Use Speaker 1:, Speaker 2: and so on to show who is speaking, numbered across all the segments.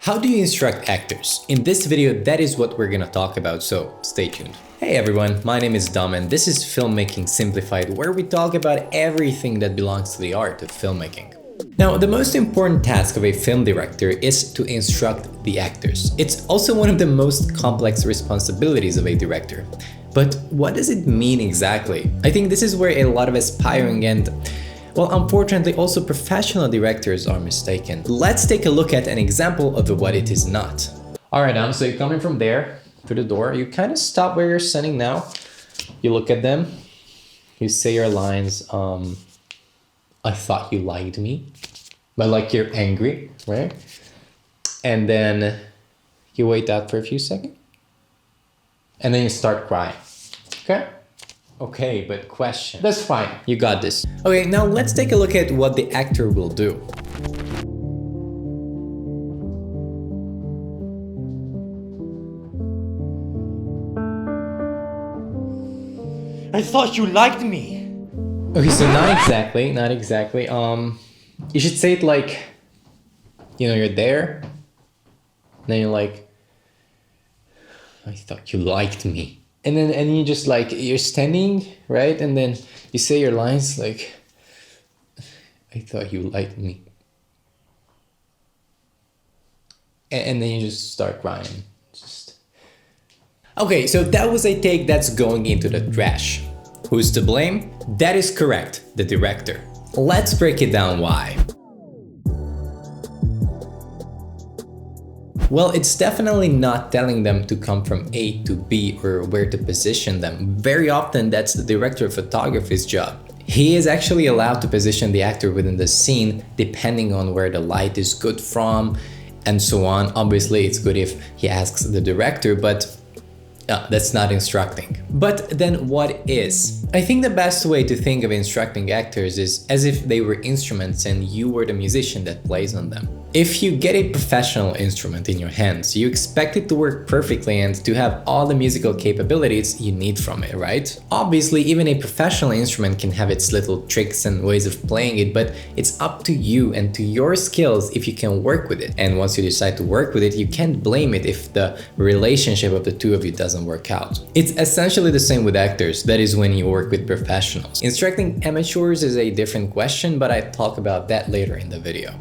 Speaker 1: How do you instruct actors? In this video, that is what we're gonna talk about, so stay tuned. Hey everyone, my name is Dom and this is Filmmaking Simplified, where we talk about everything that belongs to the art of filmmaking. Now, the most important task of a film director is to instruct the actors. It's also one of the most complex responsibilities of a director. But what does it mean exactly? I think this is where a lot of aspiring and, well, unfortunately also professional directors are mistaken. Let's take a look at an example of what it is not. Alright, so you're coming from there to the door. You kind of stop where you're standing now. You look at them. You say your lines, I thought you liked me. But like you're angry, right? And then you wait out for a few seconds. And then you start crying. Okay? Okay, but question. That's fine. You got this. Okay, now let's take a look at what the actor will do.
Speaker 2: I thought you liked me.
Speaker 1: Okay, so not exactly. You should say it like, you're there. Then you're like, I thought you liked me. And then you just like, you're standing, right? And then you say your lines like, I thought you liked me. And then you just start crying. Okay, so that was a take that's going into the trash. Who's to blame? That is correct, the director. Let's break it down why. Well, it's definitely not telling them to come from A to B or where to position them. Very often, that's the director of photography's job. He is actually allowed to position the actor within the scene depending on where the light is good from and so on. Obviously, it's good if he asks the director, but that's not instructing. But then what is? I think the best way to think of instructing actors is as if they were instruments and you were the musician that plays on them. If you get a professional instrument in your hands, you expect it to work perfectly and to have all the musical capabilities you need from it, right? Obviously, even a professional instrument can have its little tricks and ways of playing it, but it's up to you and to your skills if you can work with it. And once you decide to work with it, you can't blame it if the relationship of the two of you doesn't work out. It's essentially the same with actors, that is when you work with professionals. Instructing amateurs is a different question, but I talk about that later in the video.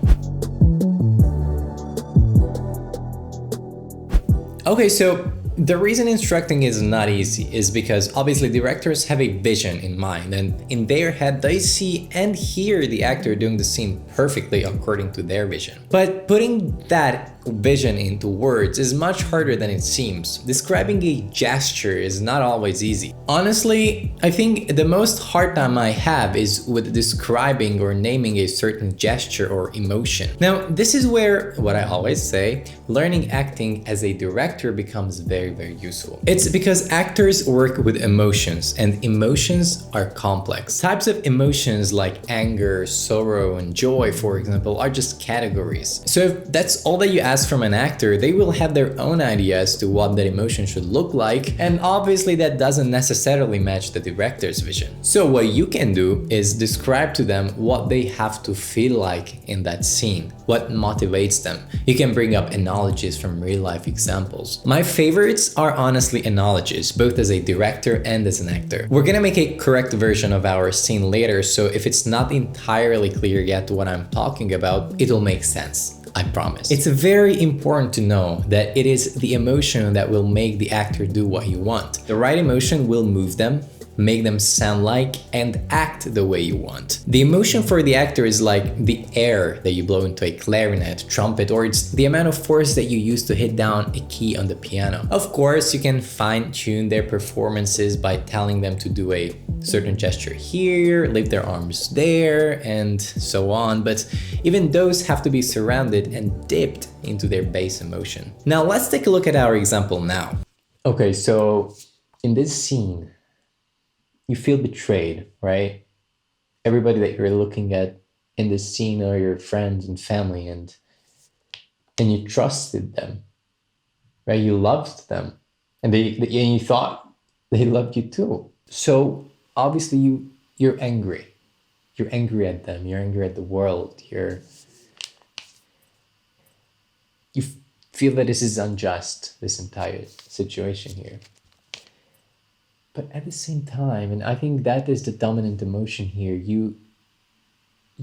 Speaker 1: Okay, so the reason instructing is not easy is because obviously directors have a vision in mind, and in their head they see and hear the actor doing the scene perfectly according to their vision. But putting that vision into words is much harder than it seems. Describing a gesture is not always easy. Honestly, I think the most hard time I have is with describing or naming a certain gesture or emotion. Now, this is where, what I always say, learning acting as a director becomes very, very useful. It's because actors work with emotions, and emotions are complex. Types of emotions like anger, sorrow, and joy, for example, are just categories. So if that's all that you ask from an actor, they will have their own idea as to what that emotion should look like, and obviously that doesn't necessarily match the director's vision. So what you can do is describe to them what they have to feel like in that scene, what motivates them. You can bring up analogies from real-life examples. My favorites are honestly analogies, both as a director and as an actor. We're gonna make a correct version of our scene later, so if it's not entirely clear yet what I'm talking about, it'll make sense. I promise. It's very important to know that it is the emotion that will make the actor do what you want. The right emotion will move them, make them sound like and act the way you want. The emotion for the actor is like the air that you blow into a clarinet, trumpet, or it's the amount of force that you use to hit down a key on the piano. Of course, you can fine-tune their performances by telling them to do a certain gesture here, lift their arms there, and so on, but even those have to be surrounded and dipped into their base emotion. Now let's take a look at our example now. Okay, so in this scene, you feel betrayed, right? Everybody that you're looking at in this scene are your friends and family, and you trusted them, right? You loved them, and you thought they loved you too. So obviously you're angry. You're angry at them. You're angry at the world. You feel that this is unjust, this entire situation here. But at the same time, and I think that is the dominant emotion here, you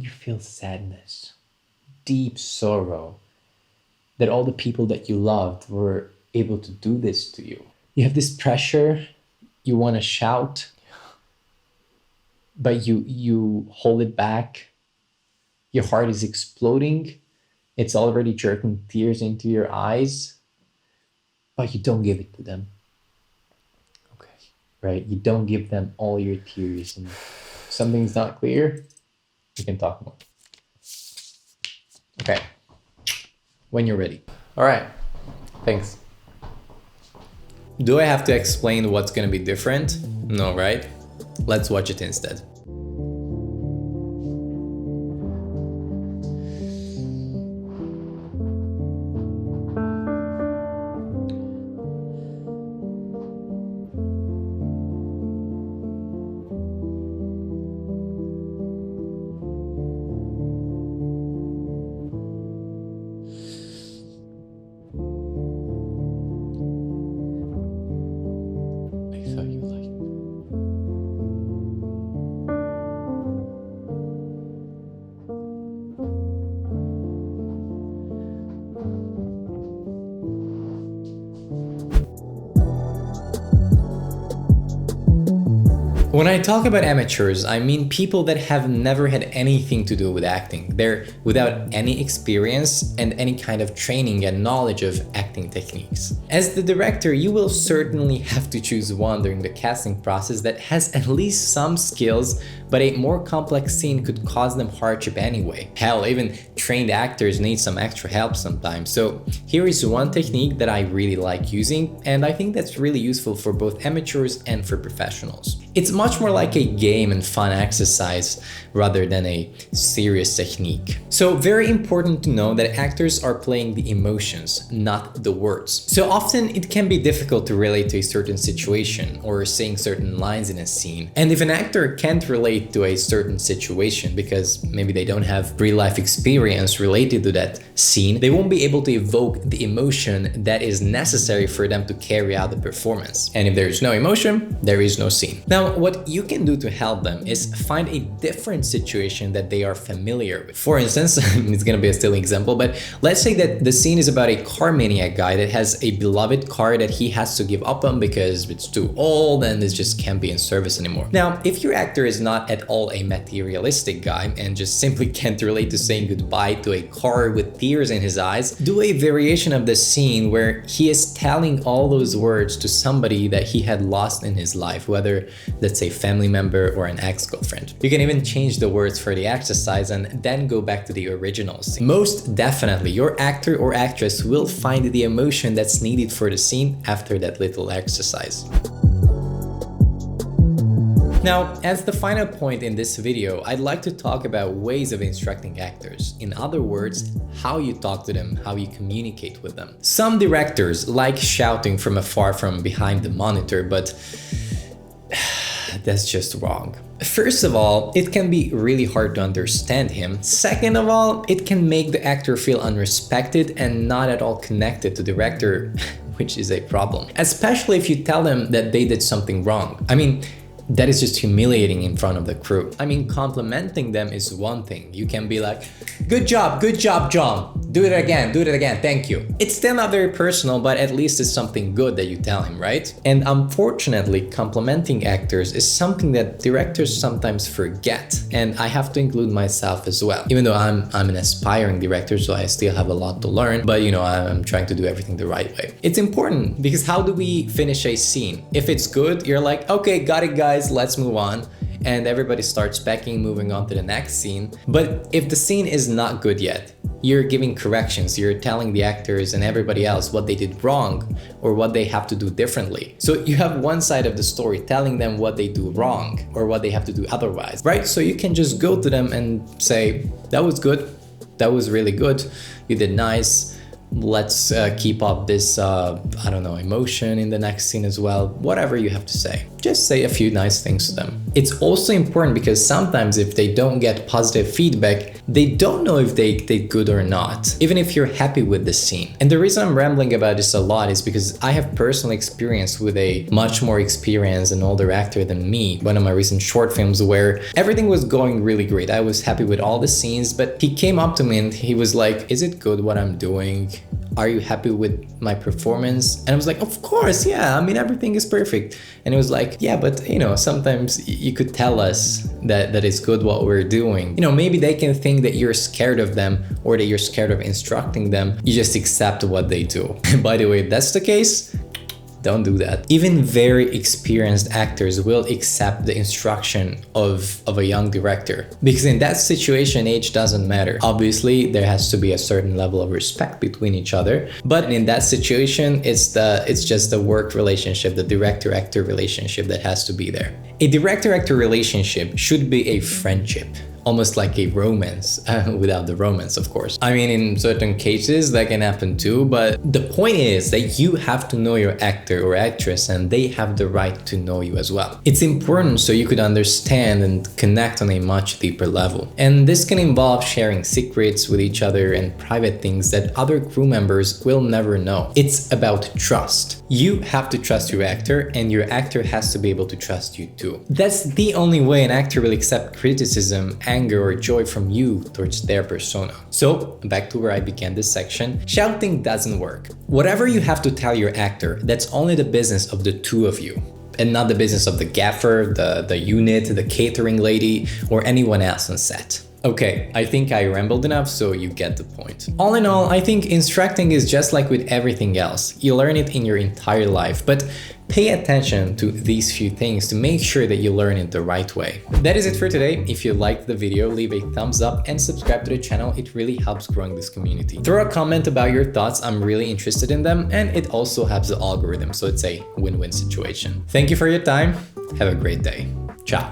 Speaker 1: feel sadness, deep sorrow that all the people that you loved were able to do this to you. You have this pressure, you want to shout, but you hold it back. Your heart is exploding. It's already jerking tears into your eyes, but you don't give it to them. Okay, right? You don't give them all your tears. And if something's not clear, you can talk more. Okay, when you're ready. All right, thanks. Do I have to explain what's gonna be different? No, right? Let's watch it instead. When I talk about amateurs, I mean people that have never had anything to do with acting. They're without any experience and any kind of training and knowledge of acting techniques. As the director, you will certainly have to choose one during the casting process that has at least some skills, but a more complex scene could cause them hardship anyway. Hell, even trained actors need some extra help sometimes. So here is one technique that I really like using, and I think that's really useful for both amateurs and for professionals. It's much more like a game and fun exercise rather than a serious technique. So very important to know that actors are playing the emotions, not the words. So often it can be difficult to relate to a certain situation or saying certain lines in a scene. And if an actor can't relate to a certain situation because maybe they don't have real-life experience related to that scene, they won't be able to evoke the emotion that is necessary for them to carry out the performance. And if there is no emotion, there is no scene. Now, what you can do to help them is find a different situation that they are familiar with. For instance, it's gonna be a silly example, but let's say that the scene is about a car maniac guy that has a beloved car that he has to give up on because it's too old and it just can't be in service anymore. Now, if your actor is not at all a materialistic guy and just simply can't relate to saying goodbye to a car with tears in his eyes, do a variation of the scene where he is telling all those words to somebody that he had lost in his life, whether that's a family member or an ex-girlfriend. You can even change the words for the exercise and then go back to the original scene. Most definitely, your actor or actress will find the emotion that's needed for the scene after that little exercise. Now, as the final point in this video, I'd like to talk about ways of instructing actors. In other words, how you talk to them, how you communicate with them. Some directors like shouting from afar from behind the monitor, but that's just wrong. First of all, it can be really hard to understand him. Second of all, it can make the actor feel unrespected and not at all connected to the director, which is a problem. Especially if you tell them that they did something wrong. I mean, that is just humiliating in front of the crew. I mean, complimenting them is one thing. You can be like, good job, John. Do it again, thank you. It's still not very personal, but at least it's something good that you tell him, right? And unfortunately, complimenting actors is something that directors sometimes forget. And I have to include myself as well. Even though I'm an aspiring director, so I still have a lot to learn, but you know, I'm trying to do everything the right way. It's important because how do we finish a scene? If it's good, you're like, okay, got it guys, let's move on. And everybody starts backing, moving on to the next scene. But if the scene is not good yet, you're giving corrections, you're telling the actors and everybody else what they did wrong or what they have to do differently. So you have one side of the story telling them what they do wrong or what they have to do otherwise, right? So you can just go to them and say, that was good, that was really good, you did nice, let's keep up this, I don't know, emotion in the next scene as well. Whatever you have to say. Just say a few nice things to them. It's also important because sometimes if they don't get positive feedback, they don't know if they did good or not, even if you're happy with the scene. And the reason I'm rambling about this a lot is because I have personal experience with a much more experienced and older actor than me, one of my recent short films where everything was going really great. I was happy with all the scenes, but he came up to me and he was like, "Is it good what I'm doing? Are you happy with my performance?" And I was like, "Of course, yeah, I mean, everything is perfect." And it was like, "Yeah, but you know, sometimes you could tell us that it's good what we're doing. You know, maybe they can think that you're scared of them or that you're scared of instructing them. You just accept what they do." By the way, if that's the case, don't do that. Even very experienced actors will accept the instruction of a young director, because in that situation, age doesn't matter. Obviously, there has to be a certain level of respect between each other, but in that situation, it's just the work relationship, the director-actor relationship that has to be there. A director-actor relationship should be a friendship, almost like a romance, without the romance, of course. I mean, in certain cases that can happen too, but the point is that you have to know your actor or actress and they have the right to know you as well. It's important so you could understand and connect on a much deeper level. And this can involve sharing secrets with each other and private things that other crew members will never know. It's about trust. You have to trust your actor and your actor has to be able to trust you too. That's the only way an actor will accept criticism, anger or joy from you towards their persona. So, back to where I began this section, shouting doesn't work. Whatever you have to tell your actor, that's only the business of the two of you, and not the business of the gaffer, the unit, the catering lady, or anyone else on set. Okay, I think I rambled enough, so you get the point. All in all, I think instructing is just like with everything else. You learn it in your entire life, but pay attention to these few things to make sure that you learn it the right way. That is it for today. If you liked the video, leave a thumbs up and subscribe to the channel. It really helps growing this community. Throw a comment about your thoughts. I'm really interested in them, and it also helps the algorithm, so it's a win-win situation. Thank you for your time. Have a great day. Ciao.